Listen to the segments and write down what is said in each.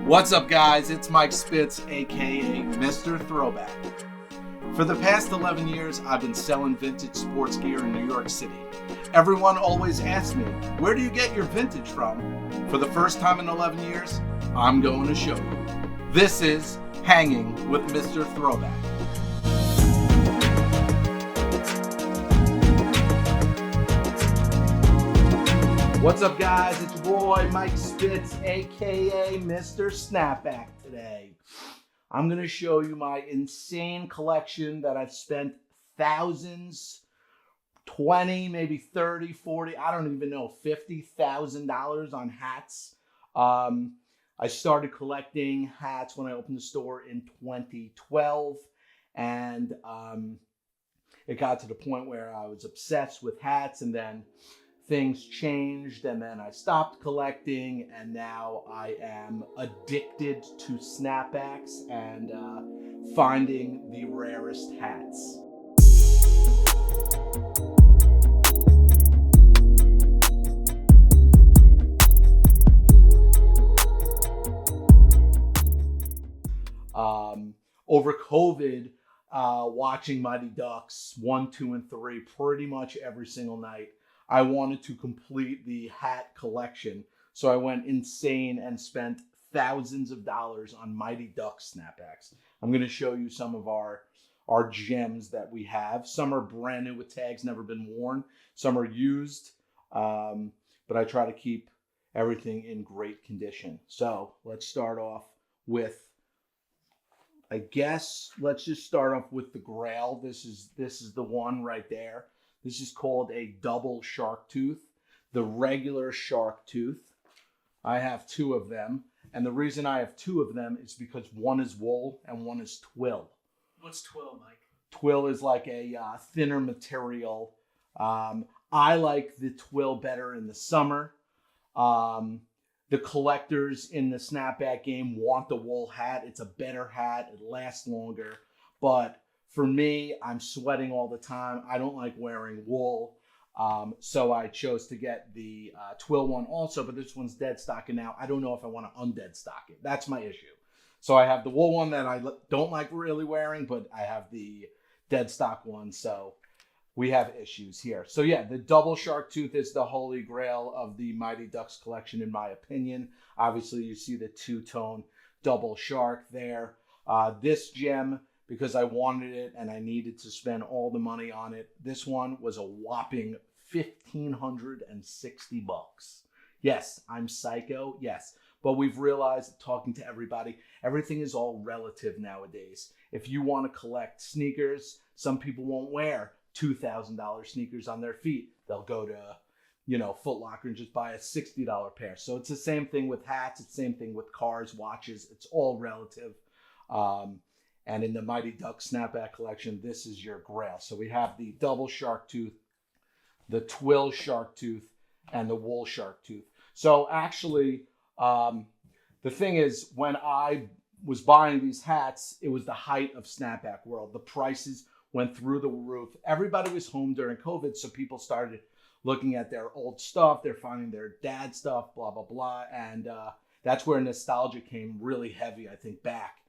What's up, guys? It's Mike Spitz, aka Mr. Throwback. For the past 11 years, I've been selling vintage sports gear in New York City. Everyone always asks me, where do you get your vintage from? For the first time in 11 years, I'm going to show you. This is Hanging with Mr. Throwback. What's up, guys? It's your boy Mike Spitz, aka Mr. Snapback today. I'm going to show you my insane collection that I've spent thousands, 20, maybe 30, 40, I don't even know, $50,000 on hats. I started collecting hats when I opened the store in 2012, and it got to the point where I was obsessed with hats, and then things changed, and then I stopped collecting, and now I am addicted to snapbacks and finding the rarest hats. Over COVID, watching Mighty Ducks 1, 2, and 3 pretty much every single night, I wanted to complete the hat collection, so I went insane and spent thousands of dollars on Mighty Ducks snapbacks. I'm going to show you some of our gems that we have. Some are brand new with tags, never been worn. Some are used, but I try to keep everything in great condition. So let's start off with, I guess, let's just start off with the Grail. This is the one right there. This is called a double shark tooth. The regular shark tooth, I have two of them. And the reason I have two of them is because one is wool and one is twill. What's twill, Mike? Twill is like a thinner material. I like the twill better in the summer. The collectors in the snapback game want the wool hat. It's a better hat. It lasts longer. But for me, I'm sweating all the time. I don't like wearing wool. So I chose to get the twill one also, but this one's dead stock, and now I don't know if I want to undead stock it. That's my issue. So I have the wool one that I don't like really wearing, but I have the dead stock one, so we have issues here. So yeah, the double shark tooth is the holy grail of the Mighty Ducks collection, in my opinion. Obviously, you see the two-tone double shark there. This gem, because I wanted it and I needed to spend all the money on it, this one was a whopping $1,560. Yes, I'm psycho, yes. But we've realized, talking to everybody, everything is all relative nowadays. If you want to collect sneakers, some people won't wear $2,000 sneakers on their feet. They'll go to, Foot Locker and just buy a $60 pair. So it's the same thing with hats. It's the same thing with cars, watches. It's all relative. And in the Mighty Ducks snapback collection, this is your grail. So we have the double shark tooth, the twill shark tooth, and the wool shark tooth. So actually, the thing is, when I was buying these hats, it was the height of snapback world. The prices went through the roof. Everybody was home during COVID, so people started looking at their old stuff. They're finding their dad stuff, blah, blah, blah. And that's where nostalgia came really heavy, I think, back.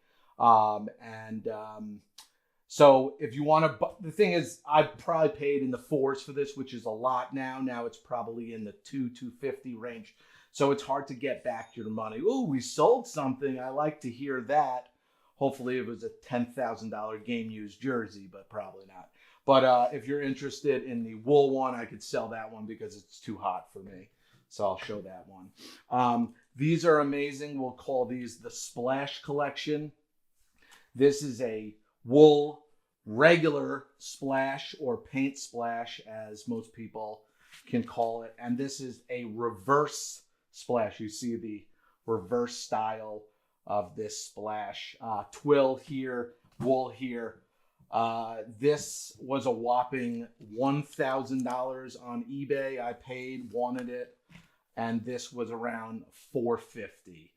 So if you want to, the thing is, I probably paid in the $4s for this, which is a lot now. Now it's probably in the $250 range. So it's hard to get back your money. Oh, we sold something. I like to hear that. Hopefully it was a $10,000 game used jersey, but probably not. But if you're interested in the wool one, I could sell that one because it's too hot for me. So I'll show that one. These are amazing. We'll call these the Splash Collection. This is a wool regular splash, or paint splash, as most people can call it. And this is a reverse splash. You see the reverse style of this splash. Twill here, wool here. This was a whopping $1,000 on eBay. I paid, wanted it, and this was around $450.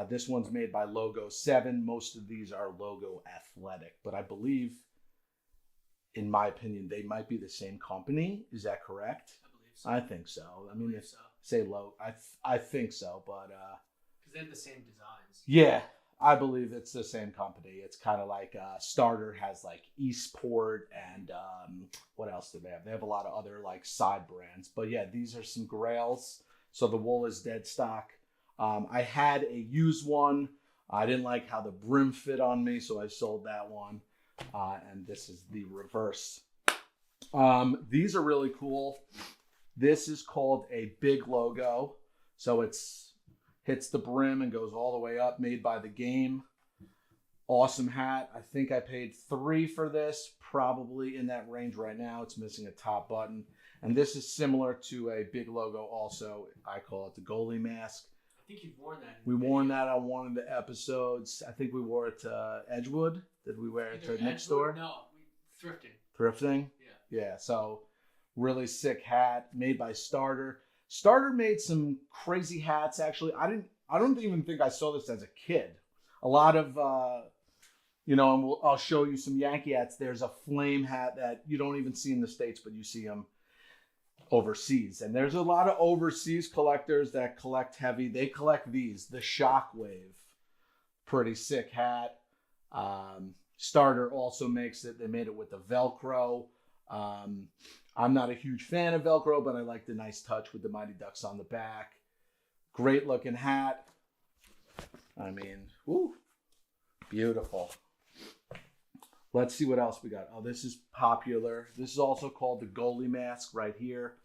This one's made by Logo 7. Most of these are Logo Athletic, but I believe, in my opinion, they might be the same company. Is that correct? I believe so. I think so. I mean, if say Logo, I think so, but because Because they have the same designs. Yeah, I believe it's the same company. It's kind of like Starter has like Eastport and what else do they have? They have a lot of other like side brands. But yeah, these are some grails. So the wool is dead stock. I had a used one. I didn't like how the brim fit on me, so I sold that one. And this is the reverse. These are really cool. This is called a big logo. So it's hits the brim and goes all the way up, made by the Game. Awesome hat. I think I paid $3 for this, probably in that range right now. It's missing a top button. And this is similar to a big logo also. I call it the goalie mask. I think you've worn that. We worn that on one of the episodes. I think we wore it to Edgewood. Did we wear it to the Knicks store? No, thrifting. Thrifting? Yeah. Yeah, so really sick hat made by Starter. Starter made some crazy hats actually. I don't even think I saw this as a kid. A lot of and I'll show you some Yankee hats. There's a flame hat that you don't even see in the States, but you see them overseas. And there's a lot of overseas collectors that collect heavy. They collect these, the Shockwave. Pretty sick hat. Starter also makes it. They made it with the Velcro. I'm not a huge fan of Velcro, but I like the nice touch with the Mighty Ducks on the back. Great looking hat. I mean, woo, beautiful. Let's see what else we got. Oh, this is popular. This is also called the goalie mask right here.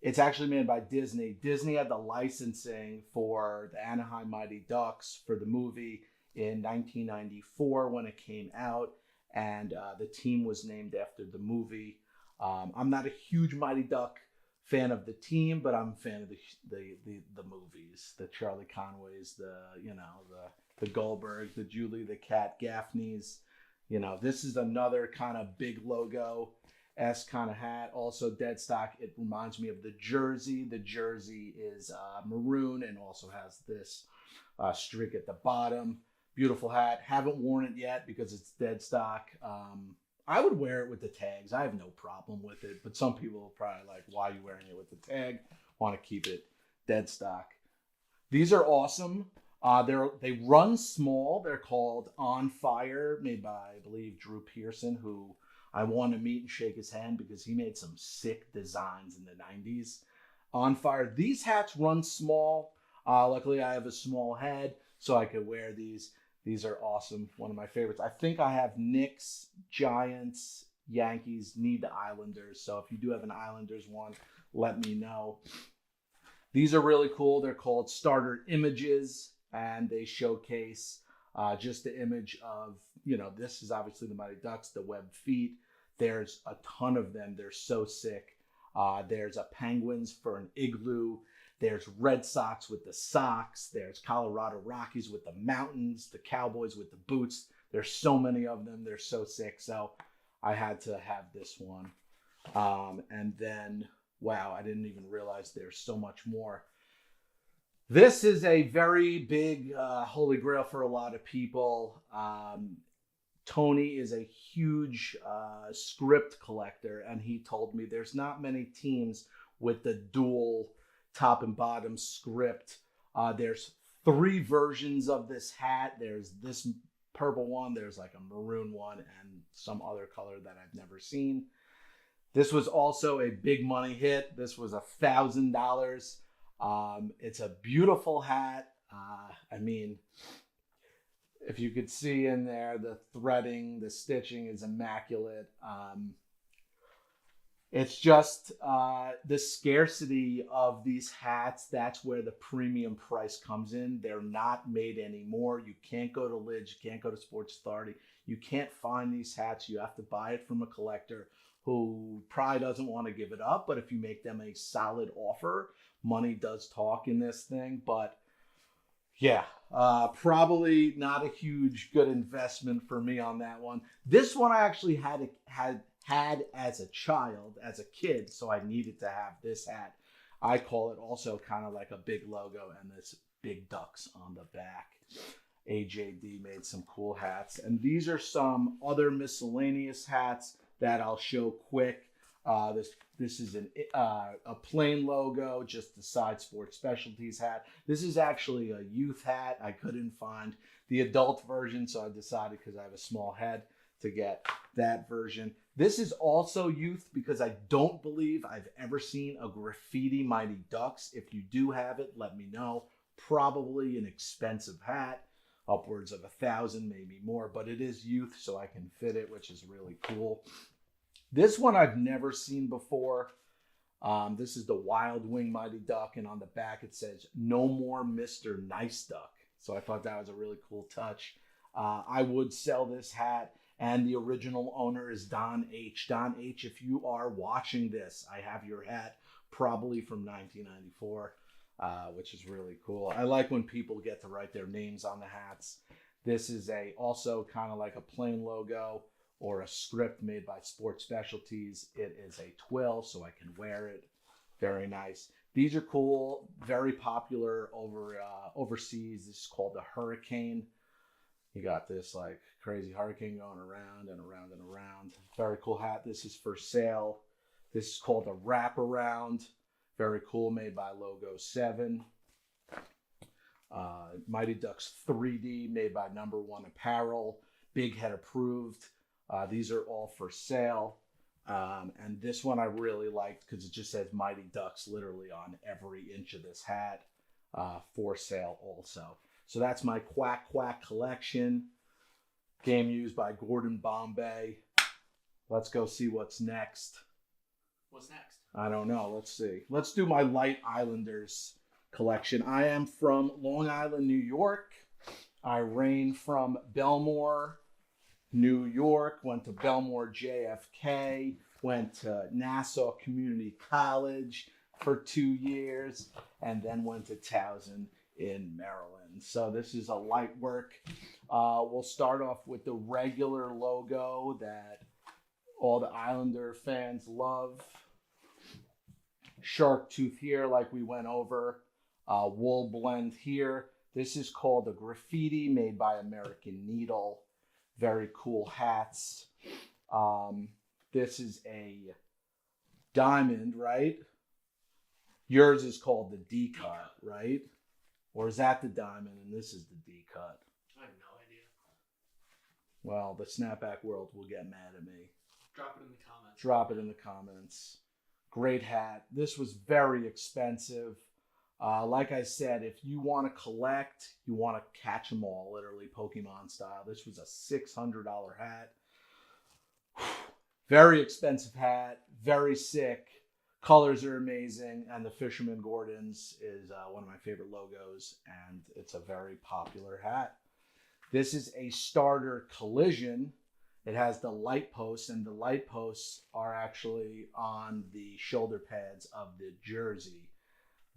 It's actually made by Disney. Disney had the licensing for the Anaheim Mighty Ducks for the movie in 1994 when it came out, and the team was named after the movie. I'm not a huge Mighty Duck fan of the team, but I'm a fan of the movies, the Charlie Conways, the Goldberg, the Julie the Cat Gaffneys. This is another kind of big logo-esque kind of hat. Also dead stock. It reminds me of the jersey. The jersey is maroon and also has this streak at the bottom. Beautiful hat. Haven't worn it yet because it's dead stock. I would wear it with the tags. I have no problem with it, but some people are probably like, why are you wearing it with the tag? Want to keep it dead stock. These are awesome. They run small. They're called On Fire, made by, I believe, Drew Pearson, who I want to meet and shake his hand because he made some sick designs in the 90s. On Fire. These hats run small. Luckily, I have a small head, so I could wear these. These are awesome. One of my favorites. I think I have Knicks, Giants, Yankees, need the Islanders. So if you do have an Islanders one, let me know. These are really cool. They're called Starter Images, and they showcase just the image of, this is obviously the Mighty Ducks, the webbed feet. There's a ton of them. They're so sick. There's a Penguins for an igloo. There's Red Sox with the socks. There's Colorado Rockies with the mountains, the Cowboys with the boots. There's so many of them. They're so sick. So I had to have this one. And then, wow, I didn't even realize there's so much more. This is a very big holy grail for a lot of people. Tony is a huge script collector, and he told me there's not many teams with the dual top and bottom script. There's 3 versions of this hat. There's this purple one, there's like a maroon one, and some other color that I've never seen. This was also a big money hit. This was $1,000. It's a beautiful hat. I mean, if you could see in there, the threading, the stitching is immaculate. It's just the scarcity of these hats. That's where the premium price comes in. They're not made anymore. You can't go to Lids. You can't go to Sports Authority. You can't find these hats. You have to buy it from a collector who probably doesn't want to give it up. But if you make them a solid offer, money does talk in this thing. But yeah, probably not a huge good investment for me on that one. This one I actually had as a child, as a kid, so I needed to have this hat. I call it also kind of like a big logo and this big ducks on the back. AJD made some cool hats. And these are some other miscellaneous hats that I'll show quick. This is a plain logo, just the side sports specialties hat. This is actually a youth hat. I couldn't find the adult version, so I decided, because I have a small head, to get that version. This is also youth because I don't believe I've ever seen a graffiti Mighty Ducks. If you do have it, let me know. Probably an expensive hat, upwards of $1,000, maybe more, but it is youth, so I can fit it, which is really cool. This one I've never seen before. This is the Wild Wing Mighty Duck, and on the back it says, "No more Mr. Nice Duck." So I thought that was a really cool touch. I would sell this hat, and the original owner is Don H. Don H., if you are watching this, I have your hat, probably from 1994, which is really cool. I like when people get to write their names on the hats. This is also kind of like a plain logo, or a script made by Sports Specialties. It is a twill, so I can wear it. Very nice. These are cool, very popular overseas. This is called the Hurricane. You got this like crazy hurricane going around and around and around. Very cool hat. This is for sale. This is called a wraparound. Very cool, made by Logo 7. Mighty Ducks 3D, made by Number One Apparel. Big Head approved. These are all for sale. And this one I really liked because it just says Mighty Ducks literally on every inch of this hat. For sale also. So that's my Quack Quack collection. Game used by Gordon Bombay. Let's go see what's next. What's next? I don't know. Let's see. Let's do my Light Islanders collection. I am from Long Island, New York. I reign from Belmore, New York, went to Belmore JFK, went to Nassau Community College for 2 years, and then went to Towson in Maryland. So this is a light work. We'll start off with the regular logo that all the Islander fans love. Shark tooth here, like we went over. Wool blend here. This is called a graffiti, made by American Needle. Very cool hats. This is a diamond, right? Yours is called the D cut, right? Or is that the diamond and this is the D cut? I have no idea. Well, the snapback world will get mad at me. Drop it in the comments. Drop it in the comments. Great hat. This was very expensive. Like I said, if you want to collect, you want to catch them all, literally Pokemon style. This was a $600 hat. Very expensive hat. Very sick. Colors are amazing. And the Fisherman Gordons is one of my favorite logos. And it's a very popular hat. This is a starter collision. It has the light posts, and the light posts are actually on the shoulder pads of the jersey.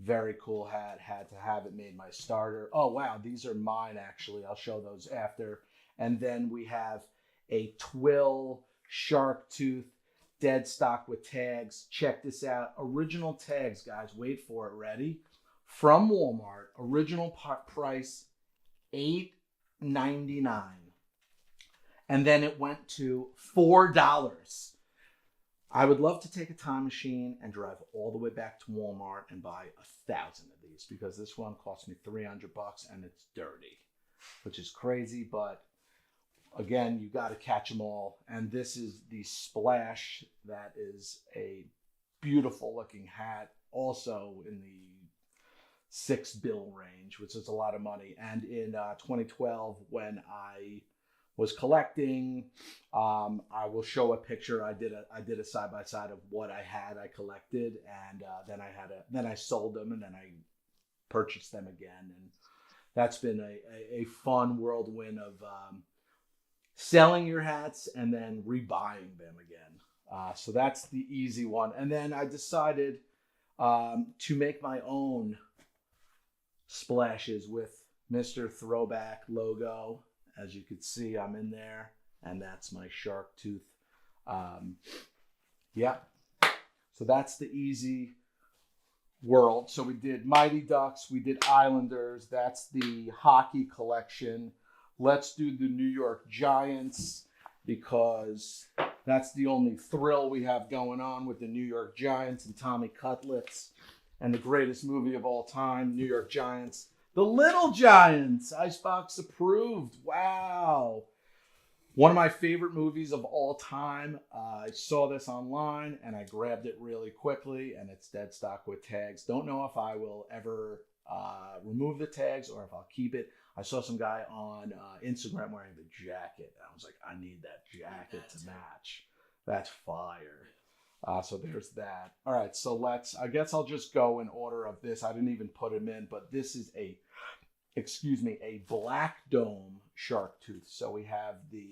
Very cool hat. Had to have it, made my starter. Oh, wow. These are mine, actually. I'll show those after. And then we have a twill shark tooth dead stock with tags. Check this out. Original tags, guys. Wait for it. Ready? From Walmart. Original price, $8.99. And then it went to $4. I would love to take a time machine and drive all the way back to Walmart and buy 1,000 of these, because this one cost me $300 and it's dirty, which is crazy. But again, you got to catch them all. And this is the Splash. That is a beautiful looking hat, also in the $6 bill range, which is a lot of money. And in 2012, when I was collecting, I will show a picture. I did a side by side of what I collected, and then I sold them, and then I purchased them again, and that's been a fun whirlwind of selling your hats and then rebuying them again. So that's the easy one. And then I decided to make my own splashes with Mr. Throwback logo. As you can see, I'm in there, and that's my shark tooth. Yeah. So that's the easy world. So we did Mighty Ducks, we did Islanders. That's the hockey collection. Let's do the New York Giants, because That's the only thrill we have going on with the New York Giants and Tommy Cutlets and the greatest movie of all time, New York Giants. The Little Giants, Icebox approved. Wow. One of my favorite movies of all time. I saw this online and I grabbed it really quickly, and it's dead stock with tags. Don't know if I will ever remove the tags or if I'll keep it. I saw some guy on Instagram wearing the jacket. I was like, I need that jacket to match. That's fire. So there's that. All right, so I guess I'll just go in order of this. I didn't even put them in, but this is a black dome shark tooth. So we have the,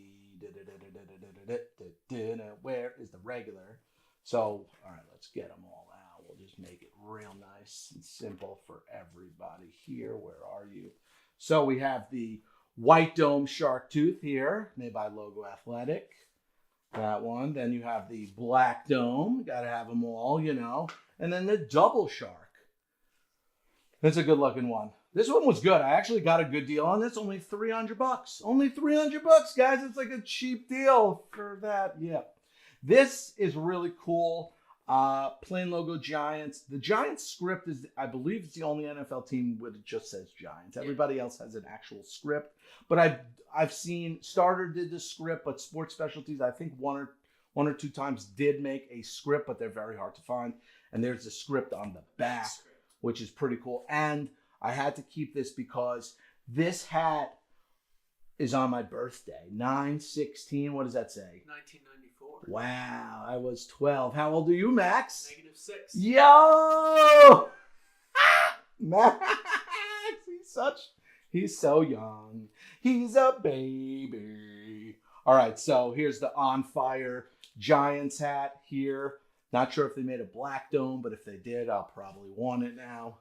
where is the regular? So, all right, let's get them all out. We'll just make it real nice and simple for everybody here. Where are you? So we have the white dome shark tooth here, made by Logo Athletic. That one. Then you have the black dome. Got to have them all, And then the double shark. That's a good looking one. This one was good. I actually got a good deal on this. Only $300. Only $300, guys. It's like a cheap deal for that. Yeah. This is really cool. Plain logo Giants. The Giants script is, I believe, it's the only NFL team where it just says Giants. Everybody else has an actual script. But I've seen Starter did the script, but Sports Specialties, I think one or two times did make a script, but they're very hard to find. And there's a script on the back, which is pretty cool. And I had to keep this because this hat is on my birthday. 9/16. What does that say? 1994. Wow, I was 12. How old are you, Max? -6. Yo! Max, he's so young. He's a baby. All right, so here's the On Fire Giants hat here. Not sure if they made a black dome, but if they did, I'll probably want it now.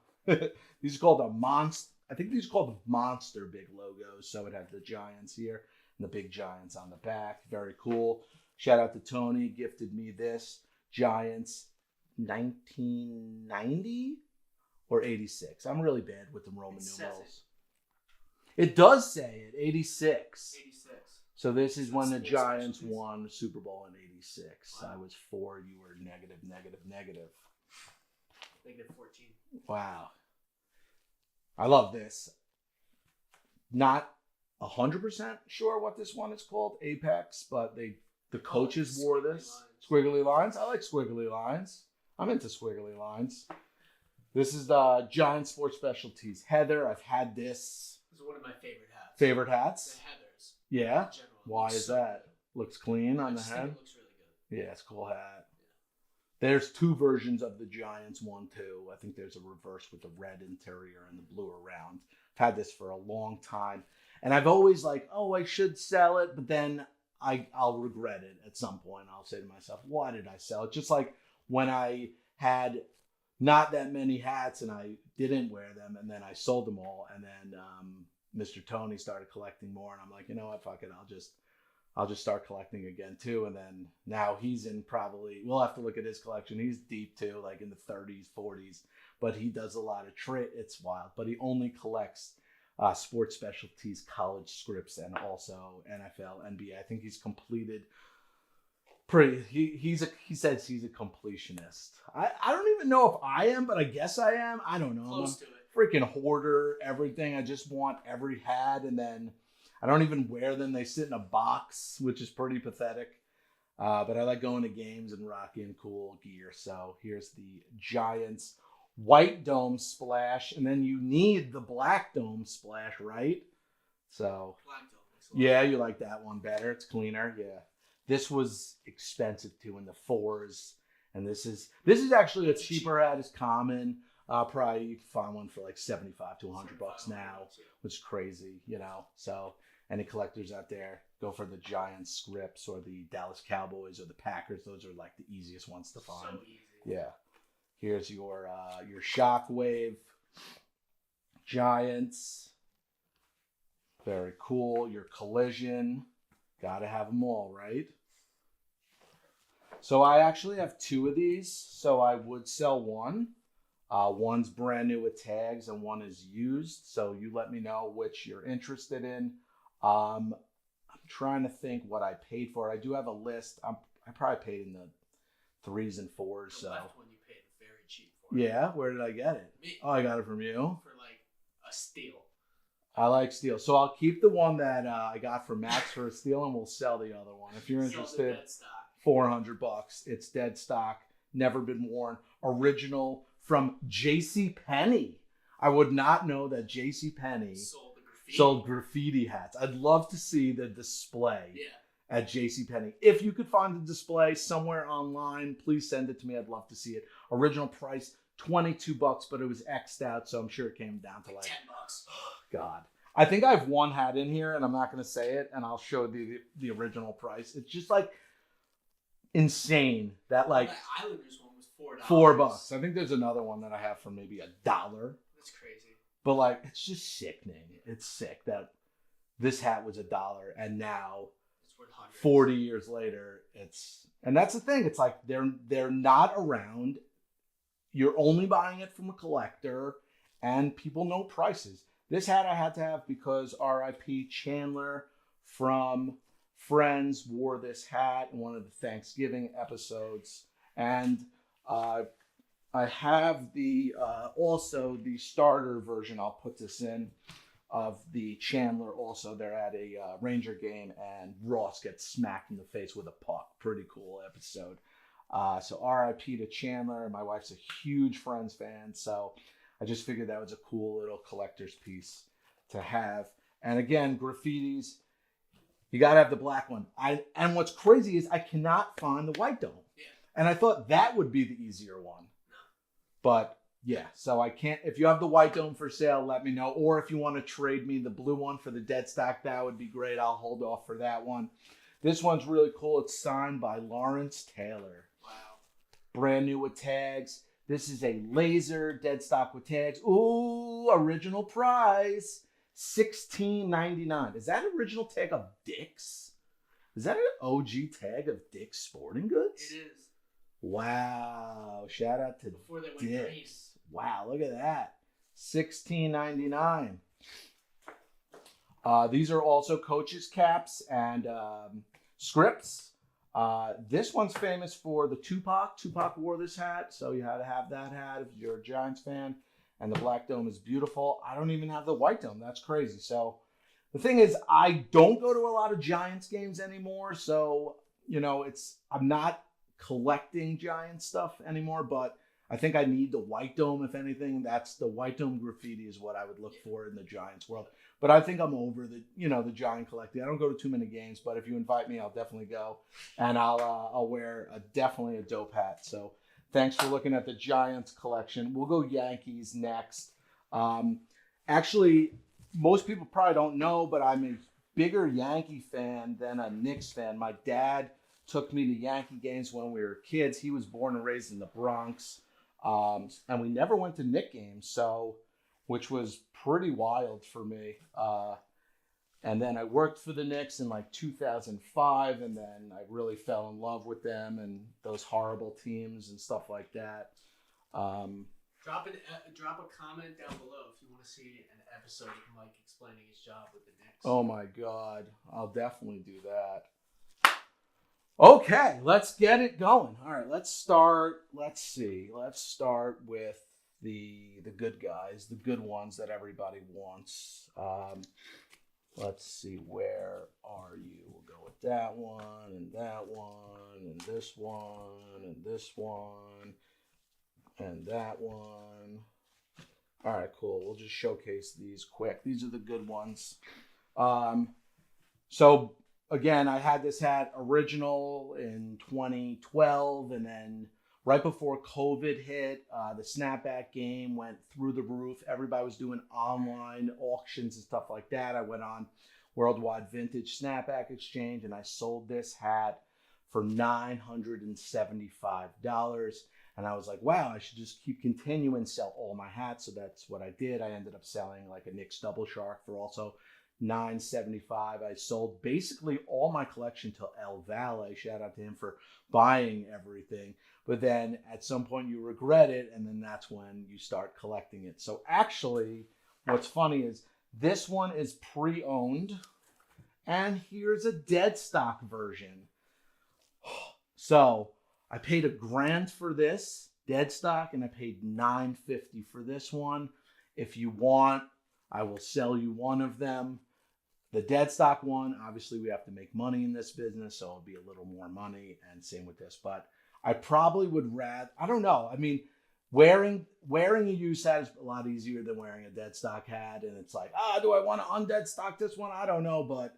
These are called a monster. I think these are called the Monster big logos. So it has the Giants here and the big Giants on the back. Very cool. Shout out to Tony. Gifted me this. Giants 1990 or 86. I'm really bad with the Roman numerals. It does say it. 86. 86. So this is when the Giants won the Super Bowl in 86. Wow. I was 4. You were negative. -14. Wow. I love this. Not 100% sure what this one is called, Apex, but the coaches wore this. Squiggly lines. I like squiggly lines. I'm into squiggly lines. This is the Giant Sports Specialties Heather. I've had this. This is one of my favorite hats. Favorite hats? The Heathers. Yeah. Why is that? Looks clean on the head. It looks really good. Yeah, it's a cool hat. There's 2 versions of the Giants one, too. I think there's a reverse with the red interior and the blue around. I've had this for a long time. And I've always I should sell it, but then I'll regret it at some point. I'll say to myself, why did I sell it? Just like when I had not that many hats and I didn't wear them, and then I sold them all, and then Mr. Tony started collecting more, and I'm like, you know what, fuck it, I'll just start collecting again too. And then now he's in we'll have to look at his collection. He's deep too, like in the 30s, 40s, but he does a lot of it's wild, but he only collects Sports Specialties college scripts and also NFL, NBA. I think he's completed he says he's a completionist. I don't even know if I am, but I guess I am. I don't know. Close to it. Freaking hoarder, everything. I just want every hat, and then I don't even wear them. They sit in a box, which is pretty pathetic. But I like going to games and rocking cool gear. So here's the Giants white dome splash, and then you need the black dome splash, right? So Black dome. Yeah, you like that one better. It's cleaner. Yeah. This was expensive too, in the 4s. And this is actually a cheaper hat. It's common. Probably you can find one for like $75 to $100 now, which is crazy, So any collectors out there, go for the Giants scripts or the Dallas Cowboys or the Packers. Those are like the easiest ones to find. So easy. Yeah. Here's your Shockwave Giants. Very cool. Your Collision. Gotta have them all, right? So I actually have 2 of these. So I would sell one. One's brand new with tags and one is used. So you let me know which you're interested in. I'm trying to think what I paid for it. I do have a list. I probably paid in the 3s and 4s. The So left one you paid very cheap for. yeah, where did I get it? Me. Oh, I got it from you. For like a steal. I like steel, so I'll keep the one that I got from Max for a steal, and we'll sell the other one if you're Sell the interested. dead stock. $400. It's dead stock, never been worn, original from J.C. Penney. I would not know that J.C. Penney sold graffiti hats. I'd love to see the display at J.C. Penney. If you could find the display somewhere online, please send it to me. I'd love to see it. Original price $22, but it was X'd out, so I'm sure it came down to like $10. God. I think I have one hat in here, and I'm not going to say it, and I'll show the original price. It's just like insane that like the Islanders one was $4. $4. I think there's another one that I have for maybe $1. That's crazy. But like, it's just sickening. It's sick that this hat was $1, and now It's worth hundreds. 40 years later, and that's the thing. It's like they're not around. You're only buying it from a collector, and people know prices. This hat I had to have because R.I.P. Chandler from Friends wore this hat in one of the Thanksgiving episodes, and I have the also the starter version. I'll put this in of the Chandler. Also, they're at a Ranger game, and Ross gets smacked in the face with a puck. Pretty cool episode. So R.I.P. to Chandler. My wife's a huge Friends fan, so I just figured that was a cool little collector's piece to have. And again, graffitis. You got to have the black one. And what's crazy is I cannot find the white dome. Yeah. And I thought that would be the easier one. No. But yeah, so I can't. If you have the white dome for sale, let me know. Or if you want to trade me the blue one for the dead stock, that would be great. I'll hold off for that one. This one's really cool. It's signed by Lawrence Taylor. Wow. Brand new with tags. This is a laser dead stock with tags. Ooh, original price. $16.99. Is that original tag of Dick's? Is that an OG tag of Dick's Sporting Goods? It is. Wow. Shout out to Before they went Dick's. green. Wow, look at that. $16.99. These are also coaches' caps and scripts. This one's famous for the Tupac. Tupac wore this hat, so you had to have that hat if you're a Giants fan. And the black dome is beautiful. I don't even have the white dome. That's crazy. So the thing is, I don't go to a lot of Giants games anymore. So, I'm not collecting Giants stuff anymore, but I think I need the white dome, if anything. That's the white dome graffiti is what I would look for in the Giants world. But I think I'm over the Giant collecting. I don't go to too many games, but if you invite me, I'll definitely go. And I'll wear definitely a dope hat. So thanks for looking at the Giants collection. We'll go Yankees next. Actually, most people probably don't know, but I'm a bigger Yankee fan than a Knicks fan. My dad took me to Yankee games when we were kids. He was born and raised in the Bronx. And we never went to Knicks games, which was pretty wild for me. And then I worked for the Knicks in like 2005, and then I really fell in love with them and those horrible teams and stuff like that. Drop a comment down below if you want to see an episode of Mike explaining his job with the Knicks. Oh my God, I'll definitely do that. Okay, let's get it going. All right, let's start. Let's see. Let's start with the good guys, the good ones that everybody wants. Let's see, where are you? We'll go with that one, and that one, and this one, and this one, and that one. All right, cool. We'll just showcase these quick. These are the good ones. So, again, I had this hat original in 2012, and then right before COVID hit, the snapback game went through the roof. Everybody was doing online auctions and stuff like that. I went on Worldwide Vintage Snapback Exchange, and I sold this hat for $975. And I was like, wow, I should just keep continuing, sell all my hats. So that's what I did. I ended up selling like a Knicks Double Shark for also $975. I sold basically all my collection to El Valle. Shout out to him for buying everything. But then at some point you regret it, and then that's when you start collecting it. So actually, what's funny is this one is pre-owned, and here's a dead stock version. So I paid $1,000 for this dead stock, and I paid $950 for this one. If you want, I will sell you one of them. The dead stock one, obviously we have to make money in this business, so it'll be a little more money, and same with this. But I probably would rather, I don't know. I mean, wearing a used hat is a lot easier than wearing a dead stock hat, and it's like, do I want to undead stock this one? I don't know, but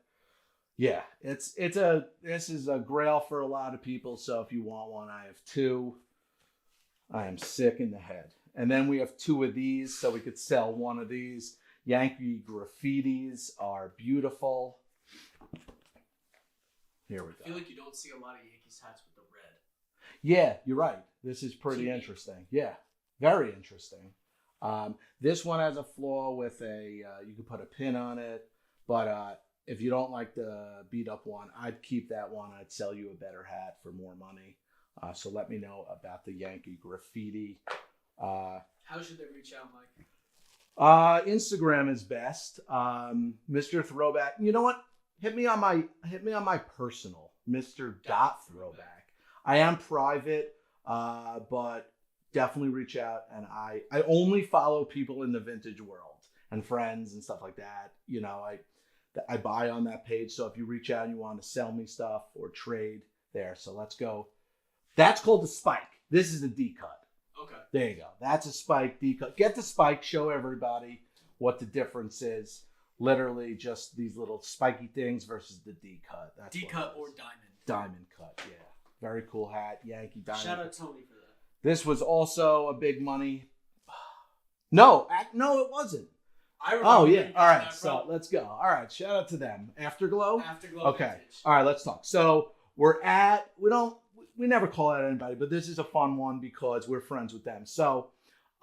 yeah, this is a grail for a lot of people. So if you want one, I have two. I am sick in the head. And then we have two of these, so we could sell one of these. Yankee graffitis are beautiful. Here we go. I feel like you don't see a lot of Yankees hats with the red. Yeah, you're right. This is pretty interesting. Yeah, very interesting. This one has a flaw with you can put a pin on it, but if you don't like the beat up one, I'd keep that one. I'd sell you a better hat for more money. So let me know about the Yankee graffiti. How should they reach out, Mike? Instagram is best. Mr. Throwback. You know what? Hit me on my personal, Mr. Throwback. I am private, but definitely reach out. And I only follow people in the vintage world and friends and stuff like that. You know, I buy on that page. So if you reach out and you want to sell me stuff or trade there, so let's go. That's called the spike. This is a D cut. Okay. There you go. That's a spike D cut. Get the spike. Show everybody what the difference is. Literally just these little spiky things versus the D cut. That's D cut or diamond. Diamond cut. Yeah. Very cool hat. Yankee diamond. Shout out Tony for that. This was also a big money. No, it wasn't. I remember. Oh yeah. All right. So let's go. All right. Shout out to them. Afterglow. Afterglow. Okay. Vintage. All right. Let's talk. So we never call out anybody, but this is a fun one because we're friends with them. So,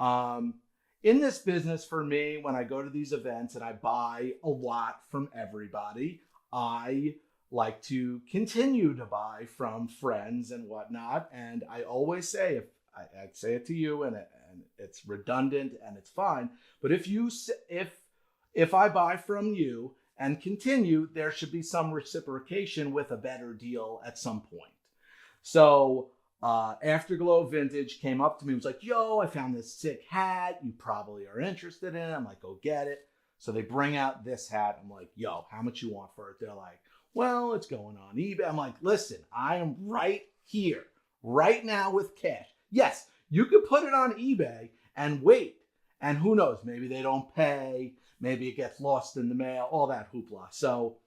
in this business for me, when I go to these events and I buy a lot from everybody, I like to continue to buy from friends and whatnot. And I always say, I say it to you, and it's redundant and it's fine. But if I buy from you and continue, there should be some reciprocation with a better deal at some point. So Afterglow Vintage came up to me and was like, yo, I found this sick hat. You probably are interested in it. I'm like, go get it. So they bring out this hat. I'm like, yo, how much you want for it? They're like, well, it's going on eBay. I'm like, listen, I am right here, right now with cash. Yes, you could put it on eBay and wait. And who knows, maybe they don't pay. Maybe it gets lost in the mail, all that hoopla. So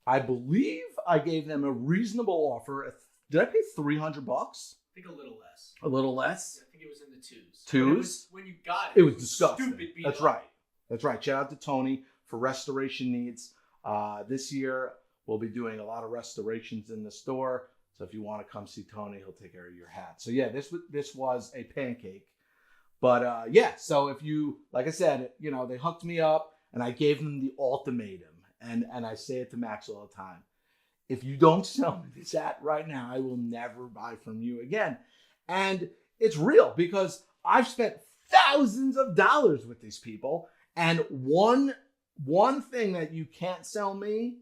I believe I gave them a reasonable offer. Did I pay $300? I think a little less. A little less? Yeah, I think it was in the twos. Twos? When you got it, it was disgusting. Stupid beat That's up. right. That's right. Shout out to Tony for restoration needs. This year, we'll be doing a lot of restorations in the store. So if you want to come see Tony, he'll take care of your hat. So yeah, this was a pancake. But yeah, so if you, like I said, you know, they hooked me up and I gave them the ultimatum. And I say it to Max all the time. If you don't sell me this hat right now, I will never buy from you again. And it's real because I've spent thousands of dollars with these people. And one thing that you can't sell me,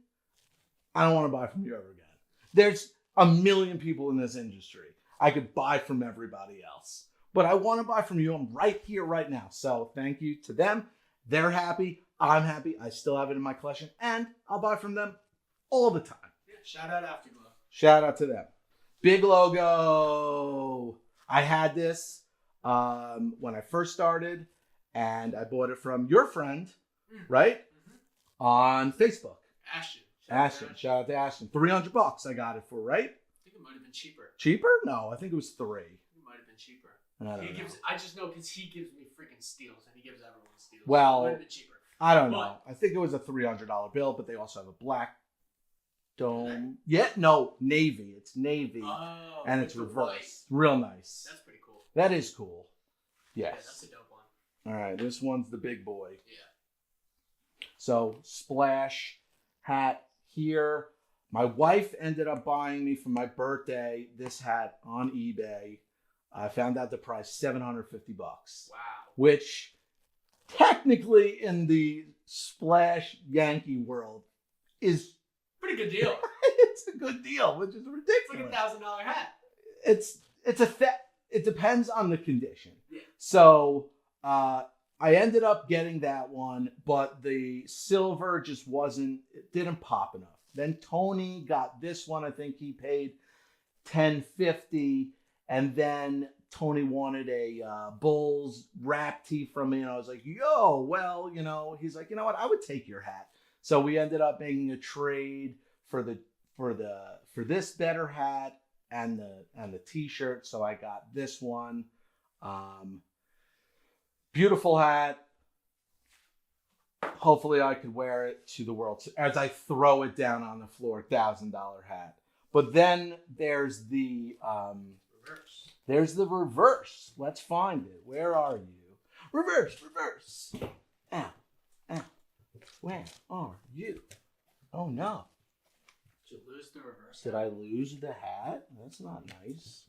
I don't want to buy from you ever again. There's a million people in this industry. I could buy from everybody else. But I want to buy from you. I'm right here, right now. So thank you to them. They're happy. I'm happy. I still have it in my collection. And I'll buy from them all the time. Yeah, shout out Afterglow. Shout out to them. Big logo. I had this when I first started. And I bought it from your friend, right? Mm-hmm. On Facebook. Ashton. Shout out to Ashton. $300 I got it for, right? I think it might have been cheaper. Cheaper? No, I think it was $3. It might have been cheaper. I I just know because he gives me freaking steals and he gives everyone steals. Well, it might have been cheaper. I don't know. I think it was a $300 bill, but they also have a black dome. Yeah, no, navy. It's navy. Oh, and it's reversed. Real nice. That's pretty cool. That is cool. Yes. Yeah, that's a dope one. All right, this one's the big boy. Yeah. So, splash hat here. My wife ended up buying me for my birthday this hat on eBay. I found out the price, $750. Wow. Which technically in the Splash Yankee world is pretty good deal. it's a good deal, which is It's ridiculous. like $1,000 hat. It depends on the condition. Yeah. So I ended up getting that one, but the silver just it didn't pop enough. Then Tony got this one. I think he paid $10.50, and then Tony wanted a Bulls wrap tee from me, and I was like, yo, well, he's like, you know what, I would take your hat. So we ended up making a trade for this better hat and the t-shirt. So I got this one. Beautiful hat. Hopefully I could wear it to the World as I throw it down on the floor. $1,000 hat. But then there's the Reverse. There's the reverse. Let's find it. Where are you? Reverse. Ow. Where are you? Oh no. Did you lose the reverse? Did I lose the hat? That's not nice.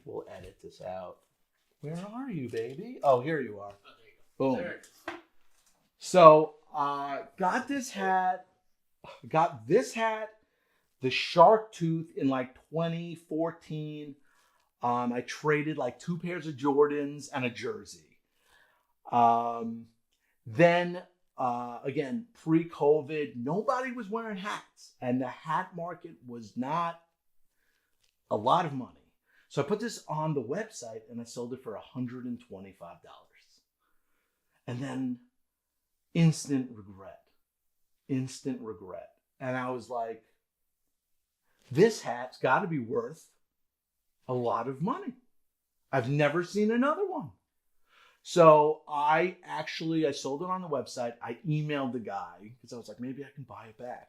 We'll edit this out. Where are you, baby? Oh, here you are. Oh, there you go. Boom. There it is. So, got this hat, the shark tooth in like 2014. I traded like 2 pairs of Jordans and a jersey. Then, again, pre-COVID, nobody was wearing hats, and the hat market was not a lot of money. So I put this on the website and I sold it for $125. And then instant regret. And I was like, this hat's got to be worth a lot of money. I've never seen another one. So I sold it on the website. I emailed the guy because I was like, maybe I can buy it back.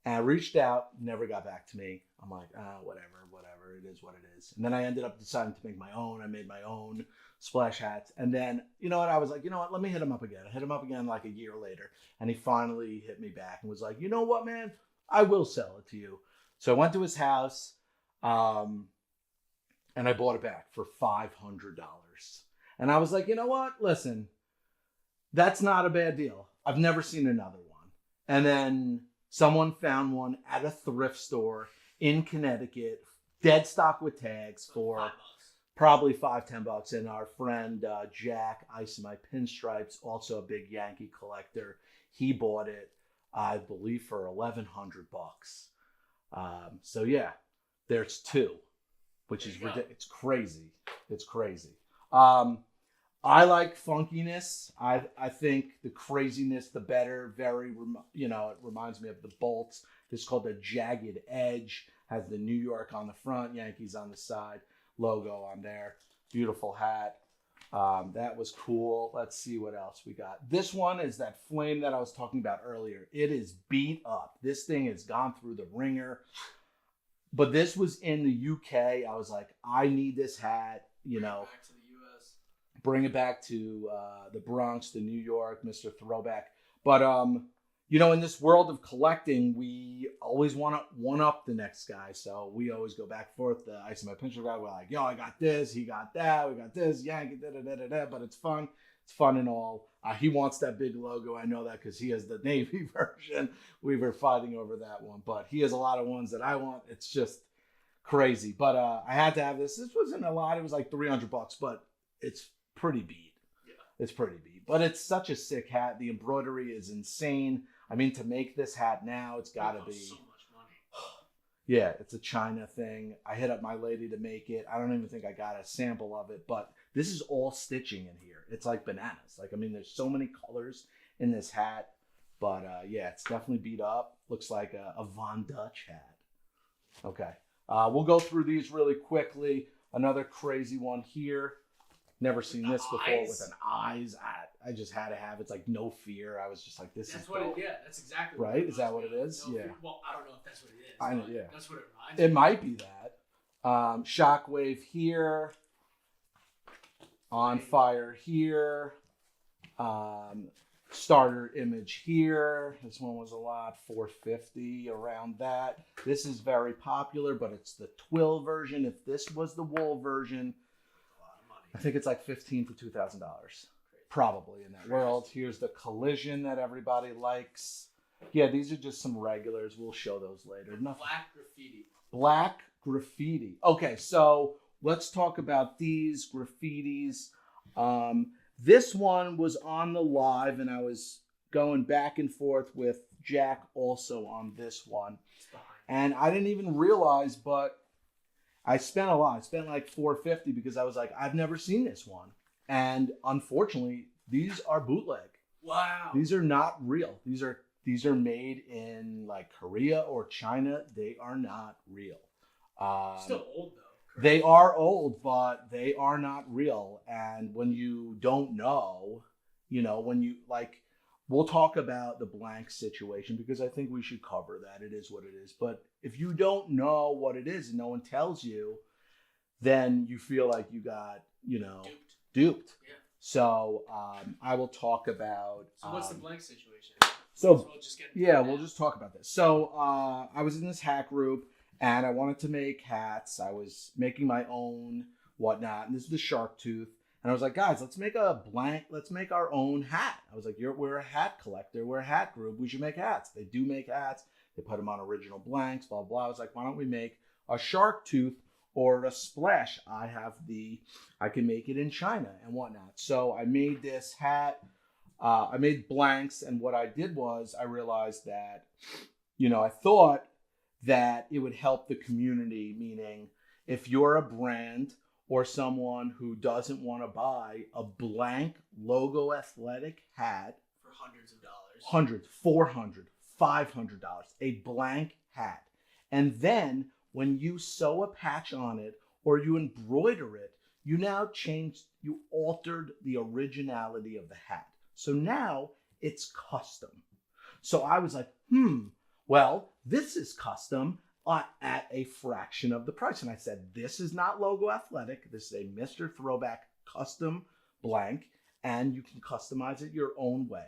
And I reached out, never got back to me. I'm like, whatever, it is what it is. And then I ended up deciding to make my own. I made my own splash hats. And then, you know what, I was like, you know what, let me hit him up again. I hit him up again like a year later. And he finally hit me back and was like, you know what, man, I will sell it to you. So I went to his house and I bought it back for $500. And I was like, you know what, listen, that's not a bad deal. I've never seen another one. And then someone found one at a thrift store in Connecticut, dead stock with tags for probably $5-10. And our friend Jack, Ice in My Pinstripes, also a big Yankee collector, he bought it, I believe, for $1,100. So yeah, there's 2, which is ridiculous. It's crazy. It's crazy. I like funkiness. I think the craziness, the better. It reminds me of the Bolts. This is called the Jagged Edge. Has the New York on the front, Yankees on the side, logo on there. Beautiful hat. That was cool. Let's see what else we got. This one is that flame that I was talking about earlier. It is beat up. This thing has gone through the ringer. But this was in the UK. I was like, I need this hat, Back to the US. Bring it back to the Bronx, to New York, Mr. Throwback. But, in this world of collecting, we always want to one-up the next guy. So we always go back and forth. The Ice in My Pincher guy, we're like, yo, I got this, he got that, we got this, Yankee, da-da-da-da-da. But it's fun. It's fun and all. He wants that big logo. I know that because he has the Navy version. We were fighting over that one. But he has a lot of ones that I want. It's just crazy. But I had to have this. This wasn't a lot. It was like $300, but it's pretty beat. Yeah. It's pretty beat. But it's such a sick hat. The embroidery is insane. I mean, to make this hat now, it's got to be so much money. Yeah, it's a China thing. I hit up my lady to make it. I don't even think I got a sample of it, but this is all stitching in here. It's like bananas. There's so many colors in this hat, but yeah, it's definitely beat up. Looks like a Von Dutch hat. Okay, we'll go through these really quickly. Another crazy one here. Never seen this before with an eyes. I just had to have it. It's like No Fear. I was just like, this is dope. That's exactly right. What it Is that what it is? No yeah. Fear. Well, I don't know if that's what it is. I know. Yeah. That's what it reminds me. It might be that. Shockwave here. On Fire here. Starter Image here. This one was a lot. $450 around that. This is very popular, but it's the twill version. If this was the wool version, I think it's like $1,500 to $2,000, probably in that world. Here's the Collision that everybody likes. Yeah, these are just some regulars. We'll show those later. Nothing. Black graffiti. Black graffiti. Okay, so let's talk about these graffitis. This one was on the live, and I was going back and forth with Jack also on this one. And I didn't even realize, but I spent a lot. I spent like $450 because I was like, I've never seen this one. And unfortunately, these are bootleg. Wow. These are not real. These are made in like Korea or China. They are not real. Still old though. Correct? They are old, but they are not real. And when you don't know, when you like, we'll talk about the blank situation because I think we should cover that. It is what it is. But if you don't know what it is and no one tells you, then you feel like you got, duped. Yeah. So I will talk about. So what's the blank situation? So we'll we'll just talk about this. So I was in this hat group and I wanted to make hats. I was making my own whatnot, and this is the shark tooth. And I was like, guys, let's make our own hat. I was like, we're a hat collector. We're a hat group. We should make hats. They do make hats. They put them on original blanks, blah, blah. I was like, why don't we make a shark tooth or a splash? I can make it in China and whatnot. So I made this hat. I made blanks. And what I did was I realized that, I thought that it would help the community, meaning if you're a brand or someone who doesn't want to buy a blank logo athletic hat for hundreds of dollars, $400, $500, a blank hat. And then when you sew a patch on it or you embroider it, you altered the originality of the hat. So now it's custom. So I was like, well, this is custom at a fraction of the price. And I said, this is not Logo Athletic. This is a Mr. Throwback custom blank, and you can customize it your own way.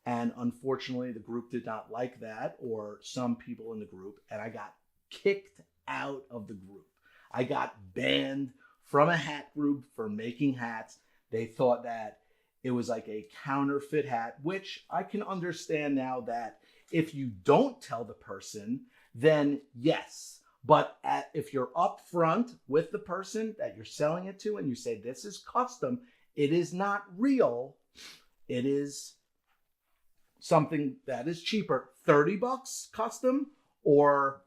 And unfortunately, the group did not like that, or some people in the group, and I got kicked out of the group. I got banned from a hat group for making hats. They thought that it was like a counterfeit hat, which I can understand now that if you don't tell the person, then yes. But if you're upfront with the person that you're selling it to and you say, this is custom, it is not real. It is something that is cheaper, $30 custom or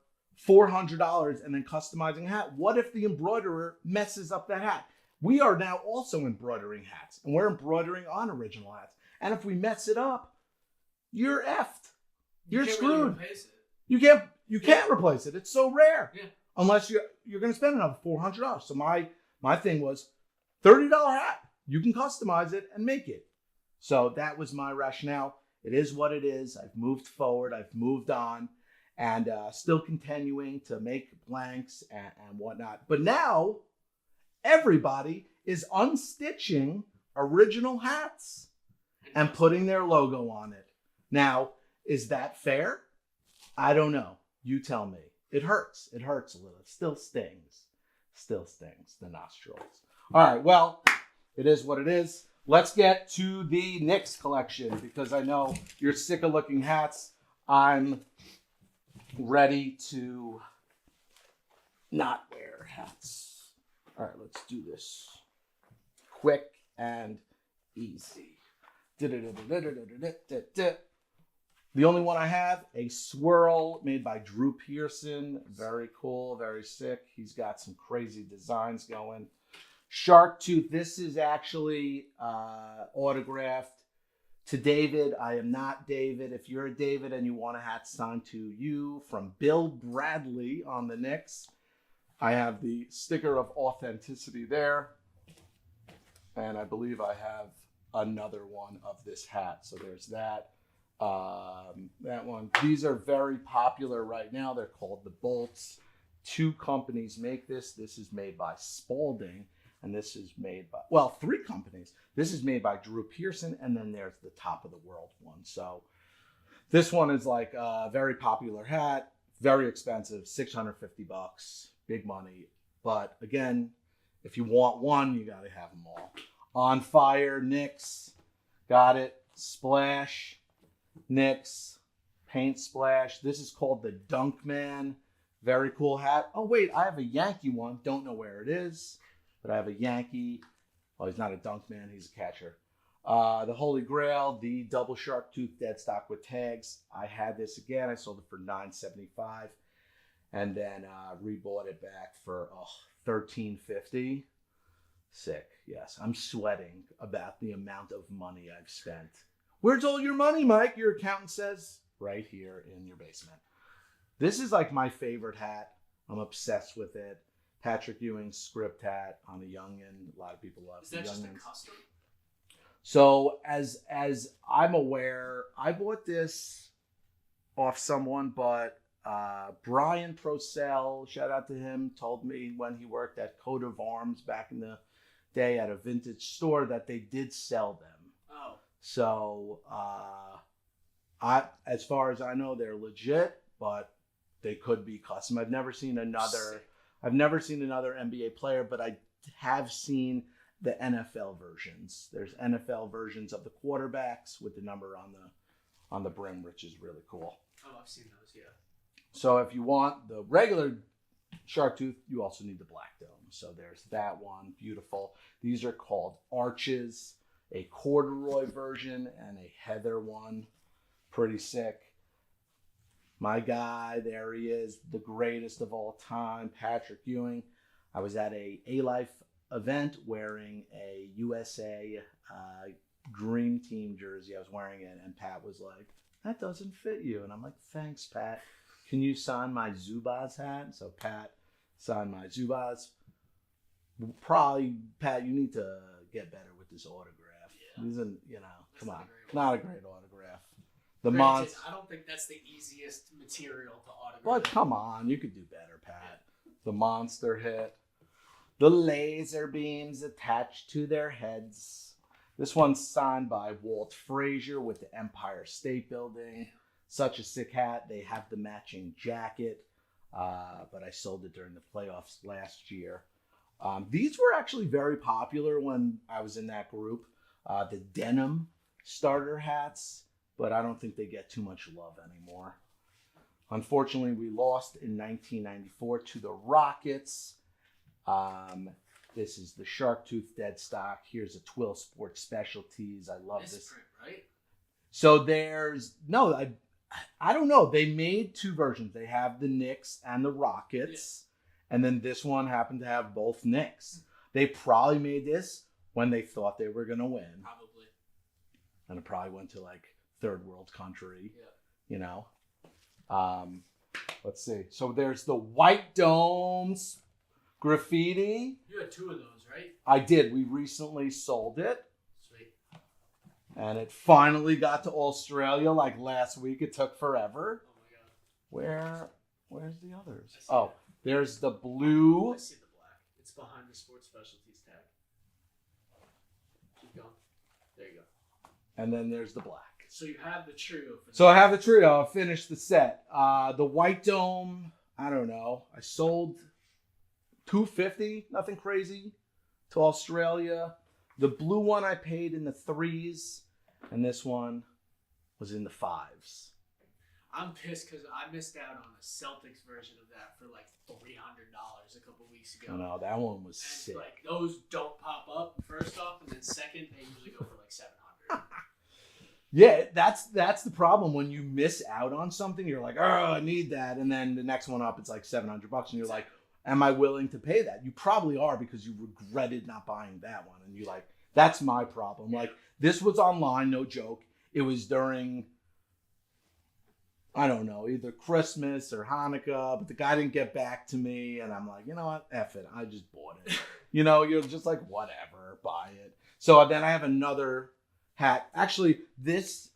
$400 and then customizing a hat. What if the embroiderer messes up that hat? We are now also embroidering hats, and we're embroidering on original hats. And if we mess it up, you're effed. You're screwed. Really You can't replace it. It's so rare. Yeah. Unless you're going to spend another $400. So my thing was $30 hat. You can customize it and make it. So that was my rationale. It is what it is. I've moved forward. I've moved on, and still continuing to make blanks and whatnot. But now everybody is unstitching original hats and putting their logo on it. Now, is that fair? I don't know. You tell me. It hurts. It hurts a little. It still stings. Still stings. The nostrils. All right. Well, it is what it is. Let's get to the Knicks collection because I know you're sick of looking hats. I'm ready to not wear hats. All right. Let's do this quick and easy. The only one I have, a swirl made by Drew Pearson. Very cool, very sick. He's got some crazy designs going. Shark Tooth, this is actually autographed to David. I am not David. If you're a David and you want a hat signed to you from Bill Bradley on the Knicks, I have the sticker of authenticity there. And I believe I have another one of this hat. So there's that. That one. These are very popular right now. They're called the Bolts. 2 companies make this. This is made by Spalding, and this is made by 3 companies. This is made by Drew Pearson, and then there's the Top of the World one. So this one is like a very popular hat, very expensive, $650, big money. But again, if you want one, you got to have them all. On Fire, Knicks, got it. Splash, Knicks, paint splash. This is called the Dunk Man. Very cool hat. Oh, wait, I have a Yankee one. Don't know where it is, but I have a Yankee. Oh, he's not a dunk man. He's a catcher. The Holy Grail, the double shark tooth dead stock with tags. I had this again. I sold it for $9.75, and then rebought it back for $13.50. Sick. Yes, I'm sweating about the amount of money I've spent. Where's all your money, Mike? Your accountant says right here in your basement. This is like my favorite hat. I'm obsessed with it. Patrick Ewing's script hat on a youngin. A lot of people love it. Is that just a custom? So as I'm aware, I bought this off someone, but Brian Procell, shout out to him, told me when he worked at Coat of Arms back in the day at a vintage store that they did sell them. Oh. So as far as I know, they're legit, but they could be custom. I've never seen another NBA player, but I have seen the NFL versions. There's NFL versions of the quarterbacks with the number on the brim, which is really cool. Oh, I've seen those, yeah. So if you want the regular shark tooth, you also need the black dome. So there's that one. Beautiful. These are called arches, a corduroy version and a heather one. Pretty sick. My guy, there he is, the greatest of all time, Patrick Ewing. I was at a A-Life event wearing a USA Dream Team jersey. I was wearing it, and Pat was like, that doesn't fit you. And I'm like, thanks, Pat. Can you sign my Zubaz hat? So Pat signed my Zubaz. Probably, Pat, you need to get better with this autograph. Yeah. Isn't, come on. Not a great autograph. I don't think that's the easiest material to autograph. Well, come on. You could do better, Pat. The monster hit. The laser beams attached to their heads. This one's signed by Walt Frazier with the Empire State Building. Such a sick hat. They have the matching jacket, but I sold it during the playoffs last year. These were actually very popular when I was in that group. The denim starter hats, but I don't think they get too much love anymore. Unfortunately, we lost in 1994 to the Rockets. This is the Shark Tooth dead stock. Here's a Twill Sports Specialties. I love this. Print, right? So I don't know. They made two versions. They have the Knicks and the Rockets. Yeah. And then this one happened to have both Knicks. They probably made this when they thought they were going to win. Probably. And it probably went to like third world country. Yeah. Let's see. So there's the White Domes graffiti. You had two of those, right? I did. We recently sold it. Sweet. And it finally got to Australia like last week. It took forever. Oh my God. Where's the others? Oh, there's the blue. I see the black. It's behind the Sports Specialties tag. Keep going. There you go. And then there's the black. So you have the trio. So I have the trio. I finished the set. The White Dome, I don't know. I sold $250, nothing crazy, to Australia. The blue one I paid in the 3s, and this one was in the 5s. I'm pissed because I missed out on a Celtics version of that for like $300 a couple weeks ago. No, that one was and sick. Like those don't pop up first off, and then second they usually go for like $700. Yeah, that's the problem when you miss out on something. You're like, oh, I need that, and then the next one up, it's like $700, and you're like, am I willing to pay that? You probably are because you regretted not buying that one, and you like, that's my problem. Like this was online, no joke. It was during, I don't know, either Christmas or Hanukkah, but the guy didn't get back to me, and I'm like, you know what, F it, I just bought it. You're just like, whatever, buy it. So then I have another hat. Actually, it's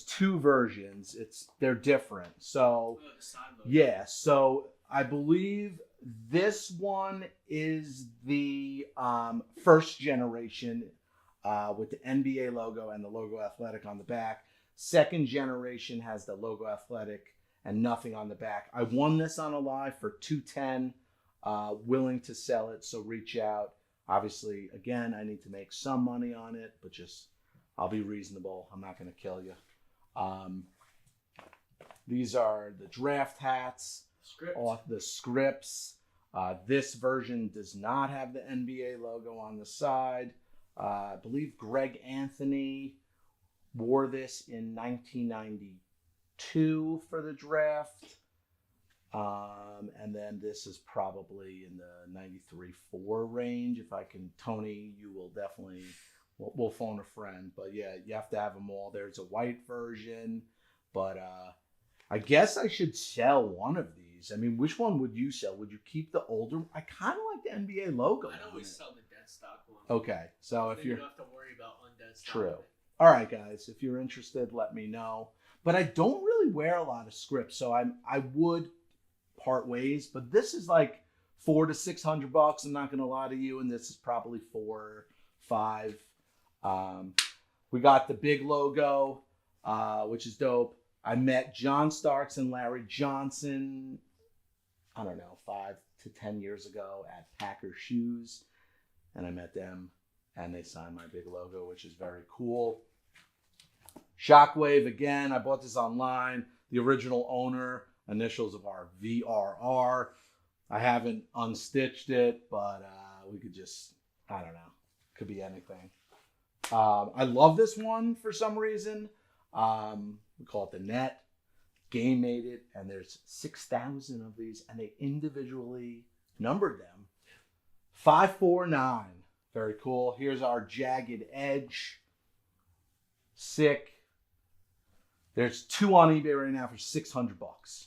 two versions. They're different. So yeah, so I believe this one is the first generation with the NBA logo and the logo athletic on the back. Second generation has the logo athletic and nothing on the back. I won this on a live for $210. Willing to sell it, so reach out. Obviously, again, I need to make some money on it, but just I'll be reasonable. I'm not going to kill you. These are the draft hats off the scripts. This version does not have the NBA logo on the side. I believe Greg Anthony wore this in 1992 for the draft. And then this is probably in the 93-4 range. If I can, Tony, you will definitely, we'll phone a friend. But yeah, you have to have them all. There's a white version, but I guess I should sell one of these. I mean, which one would you sell? Would you keep the older? I kind of like the NBA logo. I'd always sell the dead stock one. Okay, so if you you're, don't have to worry about undead stock. True. All right, guys, if you're interested, let me know. But I don't really wear a lot of scripts, so I would part ways. But this is like $400 to $600. I'm not gonna lie to you, and this is probably $4, $5. We got the big logo, which is dope. I met John Starks and Larry Johnson, I don't know, 5 to 10 years ago at Packer Shoes. And I met them and they signed my big logo, which is very cool. Shockwave, again, I bought this online. The original owner, initials of our VRR. I haven't unstitched it, but we could just, I don't know, could be anything. I love this one for some reason. We call it the Net. Game made it, and there's 6,000 of these, and they individually numbered them. 549. Very cool. Here's our Jagged Edge. Sick. There's 2 on eBay right now for $600.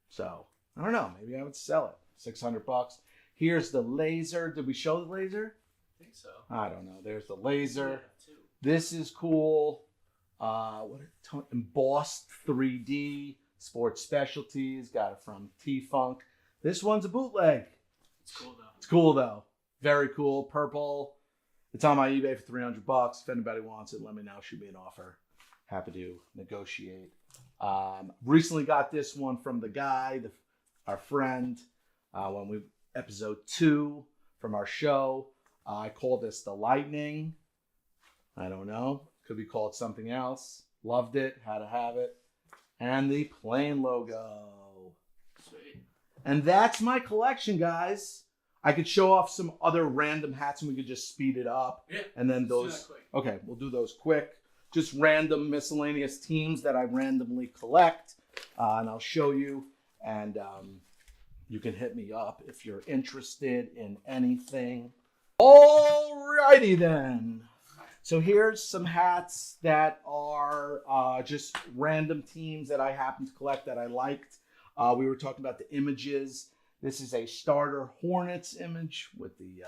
So, I don't know. Maybe I would sell it. $600. Here's the laser. Did we show the laser? I think so. I don't know. There's the laser. Yeah, this is cool. Embossed 3D Sports Specialties. Got it from T-Funk. This one's a bootleg. It's cool though. It's cool though. Very cool. Purple. It's on my eBay for $300. If anybody wants it, let me know. Shoot me an offer. Happy to negotiate. Recently got this one from the guy, our friend, when we episode 2 from our show. I call this the Lightning. I don't know. Could be called something else. Loved it. Had to have it. And the plane logo. Sweet. And that's my collection, guys. I could show off some other random hats and we could just speed it up. Yeah. And then those. Do that quick. Okay, we'll do those quick. Just random miscellaneous teams that I randomly collect. And I'll show you. And you can hit me up if you're interested in anything. Alrighty then. So here's some hats that are just random teams that I happen to collect that I liked. We were talking about the images. This is a starter Hornets image with the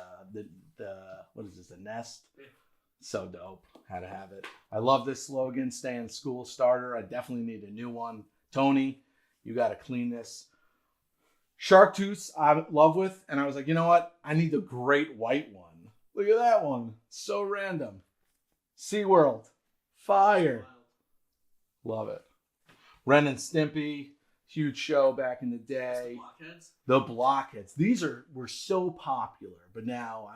what is this, the nest? Yeah. So dope. Had to have it. I love this slogan, stay in school starter. I definitely need a new one. Tony, you got to clean this. Shark Tooth, I'm in love with. And I was like, you know what? I need the great white one. Look at that one. So random. SeaWorld. Fire. Love it. Ren and Stimpy. Huge show back in the day. The Blockheads. These were so popular, but now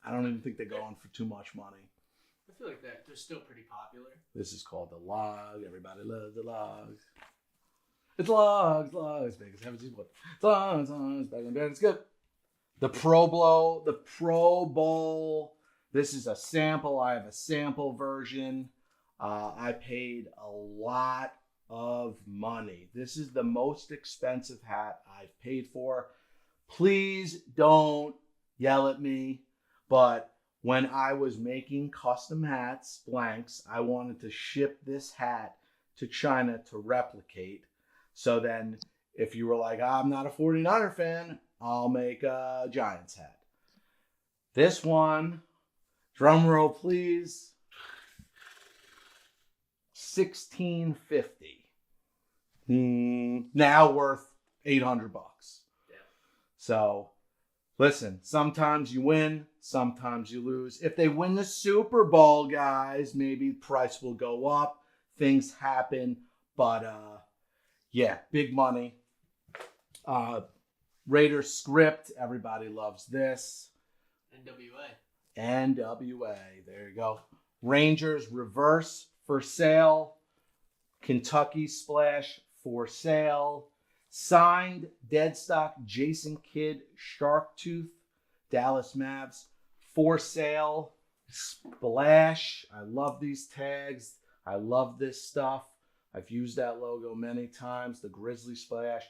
I don't even think they go on for too much money. I feel like they're still pretty popular. This is called the Log. Everybody loves the Logs. It's logs, big as heaven. It's logs, better than bad. It's good. The Pro Bowl. This is a sample. I have a sample version. I paid a lot of money. This is the most expensive hat I've paid for. Please don't yell at me. But when I was making custom hats, blanks, I wanted to ship this hat to China to replicate. So then if you were like, I'm not a 49er fan, I'll make a Giants hat. This one, drum roll please, $1,650. Now worth $800. Yeah. So listen, sometimes you win, sometimes you lose. If they win the Super Bowl, guys, maybe price will go up. Things happen, but yeah, big money. Raiders script, everybody loves this. NWA, there you go. Rangers reverse for sale. Kentucky Splash for sale. Signed dead stock Jason Kidd Shark Tooth Dallas Mavs for sale. Splash. I love these tags. I love this stuff. I've used that logo many times. The Grizzly Splash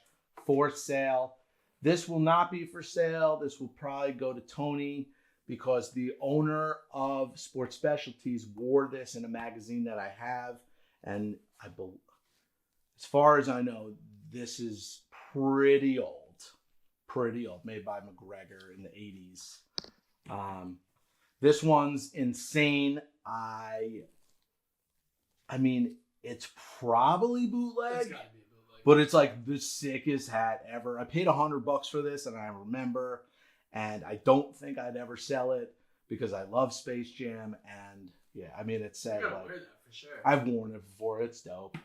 for sale. This will not be for sale. This will probably go to Tony because the owner of Sports Specialties wore this in a magazine that I have. And as far as I know, this is pretty old, made by McGregor in the 80s. This one's insane. I mean, it's probably bootleg, It's gotta be a bootleg. but it's like the sickest hat ever. I paid $100 for this, and I remember, and I don't think I'd ever sell it because I love Space Jam, and yeah, I mean, it's You sad. gotta Like, wear that for sure. I've worn it before. It's dope.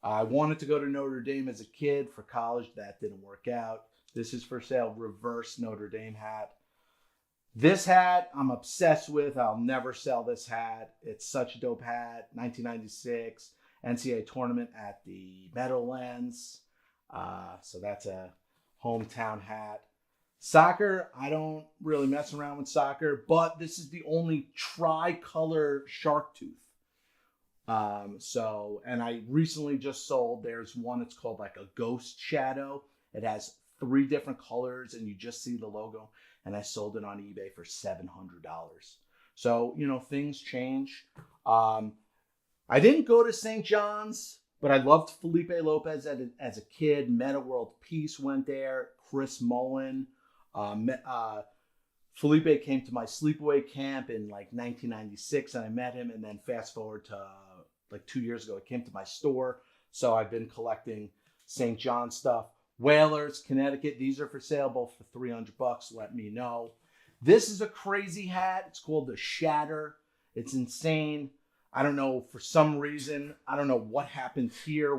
I wanted to go to Notre Dame as a kid for college. That didn't work out. This is for sale. Reverse Notre Dame hat. This hat I'm obsessed with. I'll never sell this hat. It's such a dope hat. 1996 NCAA tournament at the Meadowlands. So that's a hometown hat. Soccer, I don't really mess around with soccer, but this is the only tricolor shark tooth. And I recently just sold, there's one, it's called like a ghost shadow. It has 3 different colors and you just see the logo. And I sold it on eBay for $700. So, things change. I didn't go to St. John's, but I loved Felipe Lopez as a kid. Meta World Peace went there. Chris Mullen. Felipe came to my sleepaway camp in like 1996 and I met him, and then fast forward to like 2 years ago, he came to my store. So I've been collecting St. John stuff. Whalers, Connecticut, these are for sale, both for $300. Let me know. This is a crazy hat. It's called the Shatter. It's insane. I don't know, for some reason, I don't know what happened here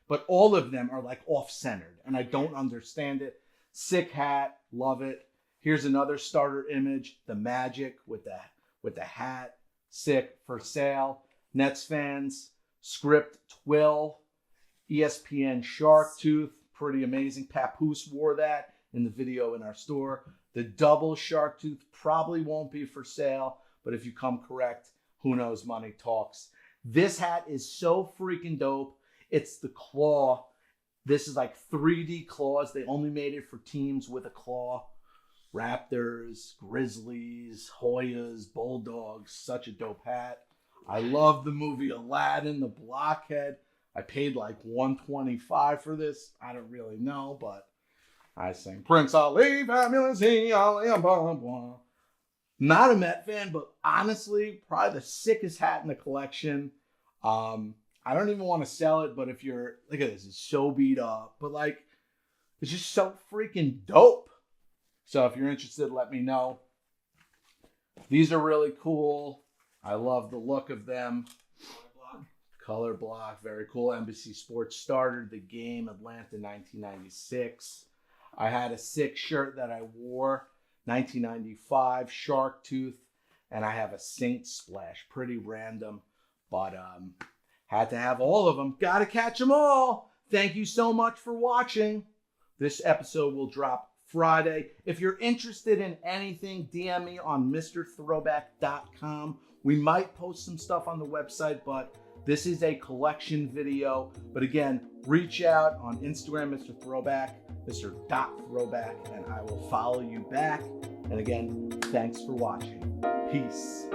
but all of them are like off-centered and I don't understand it. Sick hat, love it. Here's another starter image, the Magic with the hat, sick, for sale. Nets fans, Script Twill, ESPN Shark Tooth, pretty amazing. Papoose wore that in the video in our store. The double Shark Tooth probably won't be for sale, but if you come correct, who knows, money talks. This hat is so freaking dope. It's the claw. This is like 3D claws. They only made it for teams with a claw. Raptors, Grizzlies, Hoyas, Bulldogs. Such a dope hat. I love the movie Aladdin, the blockhead. I paid like $125 for this. I don't really know, but I sing Prince Ali, fabulous, Ali, blah, blah. Not a Met fan, but honestly, probably the sickest hat in the collection. I don't even want to sell it, but if you're, look at this, it's so beat up, but like, it's just so freaking dope. So if you're interested, let me know. These are really cool. I love the look of them. Color block, very cool. NBC Sports started the game, Atlanta 1996. I had a sick shirt that I wore, 1995, Shark Tooth, and I have a Saint Splash. Pretty random, but had to have all of them. Gotta catch them all. Thank you so much for watching. This episode will drop Friday. If you're interested in anything, DM me on MrThrowback.com. We might post some stuff on the website, but this is a collection video. But again, reach out on Instagram, Mr. Throwback, Mr.Throwback, and I will follow you back. And again, thanks for watching. Peace.